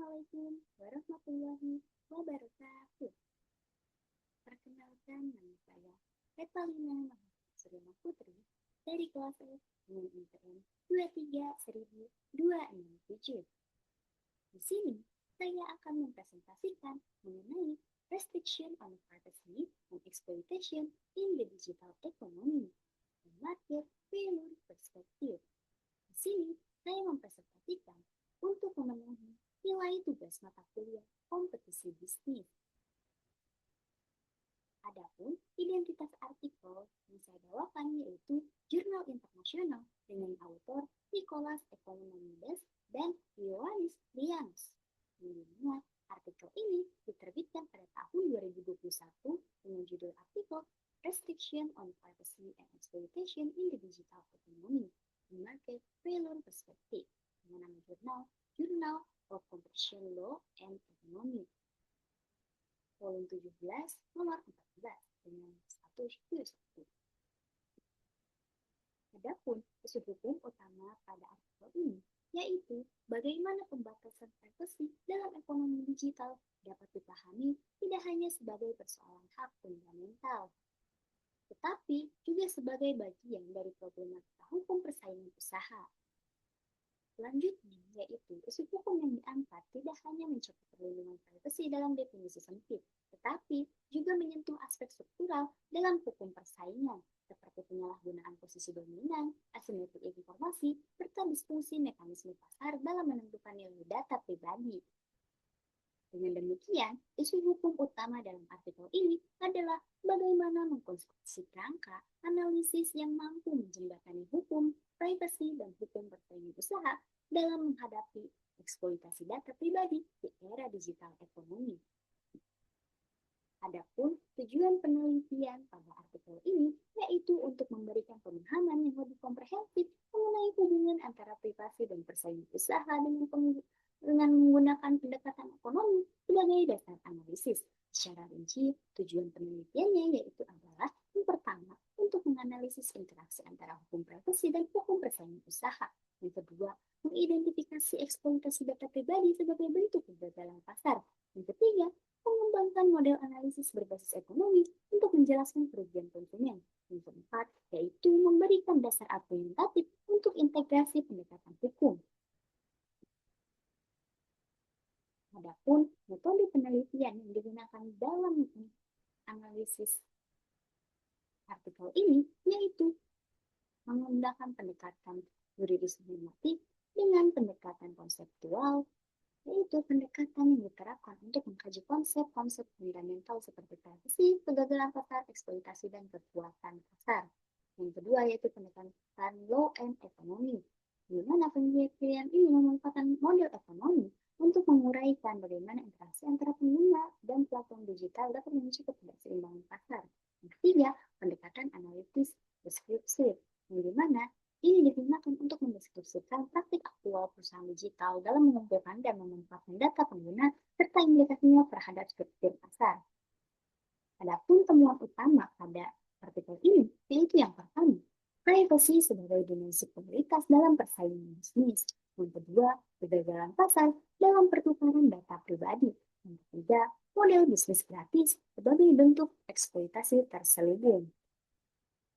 Assalamualaikum warahmatullahi wabarakatuh. Perkenalkan, nama saya Etalina Suryana Putri dari kelas F dengan IPM 2300267. Di sini, saya akan mempresentasikan mengenai restriction on privacy and exploitation in the digital economy dan market failure perspective. Di sini, saya mempresentasikan untuk memenuhi nilai tugas mata kuliah kompetisi bisnis. Adapun identitas artikel yang saya bawakan yaitu jurnal internasional dengan autor Nicholas Economides dan Ioannis Lianos. Mengenai artikel ini diterbitkan pada tahun 2021 dengan judul artikel Restriction on Privacy and Exploitation in the Digital Economy, Market Failure Perspective, dengan nama Journal of Competition Law and Economy, volume 17, nomor 14, dengan status Q1. Adapun isu hukum utama pada artikel ini, yaitu bagaimana pembatasan privasi dalam ekonomi digital dapat dipahami tidak hanya sebagai persoalan hak fundamental, tetapi juga sebagai bagian dari problematika hukum persaingan usaha. Selanjutnya, yaitu isu hukum yang diangkat tidak hanya mencakup perlindungan privasi dalam definisi sempit, tetapi juga menyentuh aspek struktural dalam hukum persaingan, seperti penyalahgunaan posisi dominan, asimetri informasi, serta disfungsi mekanisme pasar dalam menentukan nilai data pribadi. Dengan demikian, isu hukum utama dalam artikel ini adalah bagaimana mengkonstruksi kerangka analisis yang mampu menjembatani hukum, privasi, dan hukum persaingan usaha dalam menghadapi eksploitasi data pribadi di era digital ekonomi. Adapun tujuan penelitian pada artikel ini yaitu untuk memberikan pemahaman yang lebih komprehensif mengenai hubungan antara privasi dan persaingan usaha dengan menggunakan pendekatan ekonomi sebagai dasar analisis. Secara rinci, tujuan penelitiannya yaitu adalah yang pertama, untuk menganalisis interaksi antara hukum privasi dan hukum persaingan usaha. Yang kedua, mengidentifikasi eksploitasi data pribadi sebagai bentuk kegagalan pasar. Yang ketiga, mengembangkan model analisis berbasis ekonomi untuk menjelaskan kerugian konsumen. Yang keempat, yaitu memberikan dasar argumentatif untuk integrasi pendekatan hukum. Adapun metode penelitian yang digunakan dalam analisis artikel ini yaitu menggunakan pendekatan yuridis normatif dengan pendekatan konseptual, yaitu pendekatan yang diterapkan untuk mengkaji konsep-konsep fundamental seperti privasi, kegagalan pasar, eksploitasi, dan kekuatan pasar. Yang kedua yaitu pendekatan law and economy, di mana penelitian ini memanfaatkan model ekonomi untuk menguraikan bagaimana interaksi antara pengguna dan platform digital dapat memicu ketidakseimbangan pasar. Yang ketiga, pendekatan analitis deskriptif, yang dimana ini digunakan untuk mendeskripsikan praktik aktual perusahaan digital dalam mengumpulkan dan memanfaatkan data pengguna serta implikasinya terhadap struktur pasar. Adapun temuan utama pada artikel ini yaitu yang pertama, privasi sebagai dimensi prioritas dalam persaingan bisnis. Yang kedua, kegagalan pasar dalam pertukaran data pribadi. Yang ketiga, model bisnis gratis sebagai bentuk eksploitasi terselubung.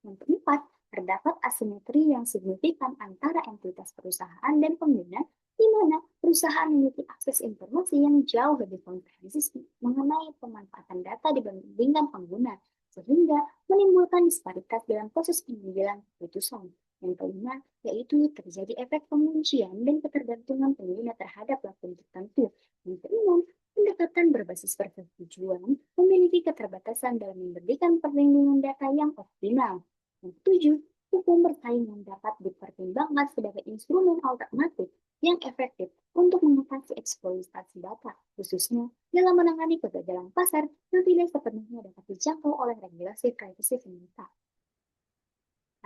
Yang keempat, terdapat asimetri yang signifikan antara entitas perusahaan dan pengguna, di mana perusahaan memiliki akses informasi yang jauh lebih komprehensif mengenai pemanfaatan data dibandingkan pengguna, sehingga menimbulkan disparitas dalam proses pengambilan keputusan. Yang kelima, yaitu terjadi efek penguncian dan ketergantungan pengguna terhadap platform tertentu. Yang keenam, pendekatan berbasis persetujuan memiliki keterbatasan dalam memberikan perlindungan data yang optimal. Yang ketujuh, hukum persaingan dapat dipertimbangkan sebagai instrumen alternatif yang efektif untuk mengatasi eksploitasi data, khususnya dalam menangani kegagalan pasar yang tidak sepenuhnya dapat dijangkau oleh regulasi privasi data.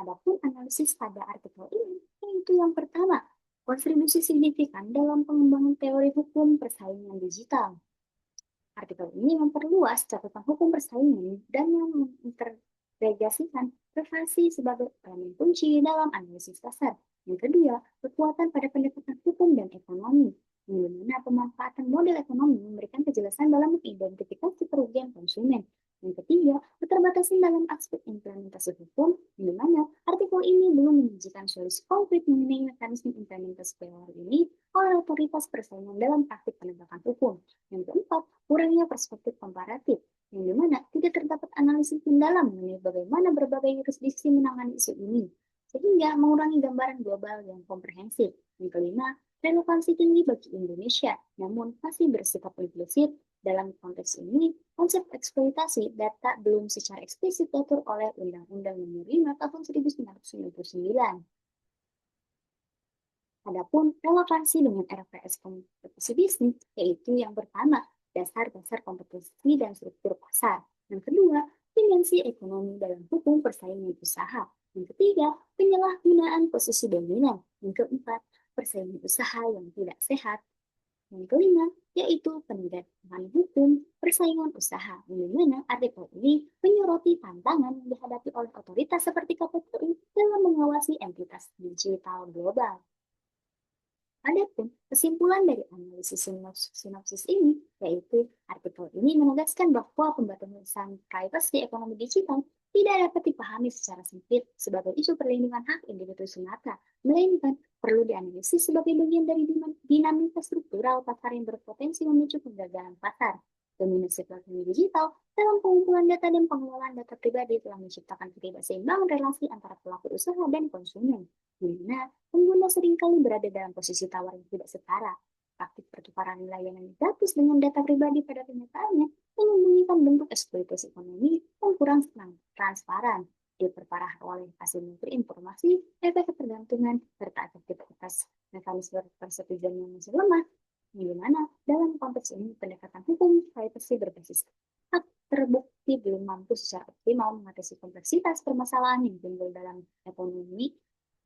Adapun analisis pada artikel ini yaitu yang pertama, kontribusi signifikan dalam pengembangan teori hukum persaingan digital. Artikel ini memperluas catatan hukum persaingan dan mengintegrasikan privasi sebagai elemen kunci dalam analisis pasar. Yang kedua, kekuatan pada pendekatan hukum dan ekonomi. di mana pemanfaatan model ekonomi memberikan kejelasan dalam mengidentifikasi kerugian konsumen. Yang ketiga, keterbatasan dalam aspek implementasi hukum, di mana artikel ini belum menyajikan solusi konkret mengenai mekanisme implementasi POR ini oleh otoritas persaingan dalam praktik penegakan hukum. Yang keempat, kurangnya perspektif komparatif, yang dimana tidak terdapat analisis mendalam mengenai bagaimana berbagai jurisdiksi menangani isu ini, sehingga mengurangi gambaran global yang komprehensif. Yang kelima, relevansi tinggi bagi Indonesia, namun masih bersifat implisit. Dalam konteks ini, konsep eksploitasi data belum secara eksplisit diatur oleh Undang-Undang Nomor 5 Tahun 1999. Adapun relevansi dengan RPS kompetisi bisnis, yaitu yang pertama, dasar-dasar kompetisi dan struktur pasar. Yang kedua, dimensi ekonomi dalam hukum persaingan usaha. Yang ketiga, penyalahgunaan posisi dominan. Yang keempat, persaingan usaha yang tidak sehat. Yang kelima, yaitu penegakan hukum persaingan usaha, di mana artikel ini menyoroti tantangan yang dihadapi oleh otoritas seperti KPPU dalam mengawasi entitas digital global. Adapun kesimpulan dari analisis sinopsis ini, yaitu artikel ini menegaskan bahwa pembatasan privasi ekonomi digital tidak dapat dipahami secara sempit sebagai isu perlindungan hak individu semata, melainkan perlu dianalisis sebagai bagian dari dinamika struktural pasar yang berpotensi memicu kegagalan pasar. Dominasi platform digital dalam pengumpulan data dan pengelolaan data pribadi telah menciptakan ketidakseimbangan relasi antara pelaku usaha dan konsumen, di mana pengguna seringkali berada dalam posisi tawar yang tidak setara. Praktik pertukaran layanan gratis dengan data pribadi pada kenyataannya menyembunyikan bentuk eksploitasi ekonomi yang kurang transparan, diperparah oleh asimetri informasi, efek ketergantungan, serta efektivitas mekanisme persetujuan yang masih lemah, di mana dalam konteks ini pendekatan hukum privacy berbasis hak terbukti belum mampu secara optimal mengatasi kompleksitas permasalahan yang timbul dalam ekonomi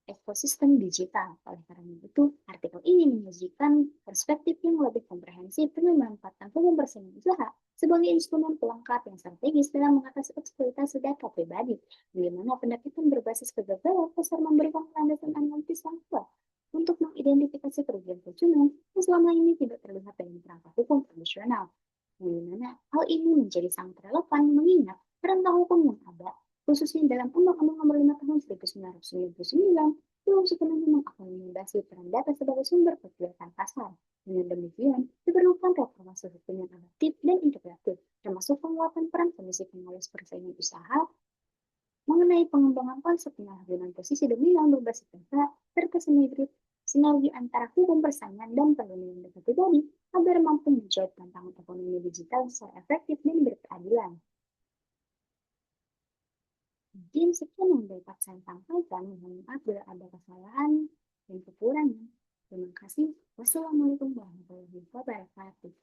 ekosistem digital. Oleh karena itu, artikel ini menyajikan perspektif yang lebih komprehensif dan memanfaatkan hukum persaingan usaha sebagai instrumen pelengkap yang strategis dalam mengatasi eksploitasi data pribadi, di mana pendekatan berbasis kegagalan pasar memberikan landasan analitis yang kuat untuk mengidentifikasi kerugian konsumen yang selama ini tidak terlihat dalam kerangka hukum tradisional. Di mana hal ini menjadi sangat relevan mengingat kerangka hukum yang ada, khususnya dalam Undang-Undang Nomor 5 Tahun 1999, belum sepenuhnya mengakomodasi peran data sebagai sumber kegiatan pasar. Dengan demikian, diperlukan reformasi hukum yang adaptif dan integratif, termasuk penguatan peran Komisi Pengawas Persaingan Usaha mengenai pengembangan konsep penyalahgunaan posisi dominan berbasis data serta sinergi antara hukum persaingan dan perlindungan data pribadi agar mampu menjawab tantangan ekonomi digital secara efektif dan berkeadilan. Mungkin sekian yang dapat saya sampaikan. Mohon maaf bila ada kesalahan dan kekurangan. Terima kasih. Wassalamualaikum warahmatullahi wabarakatuh.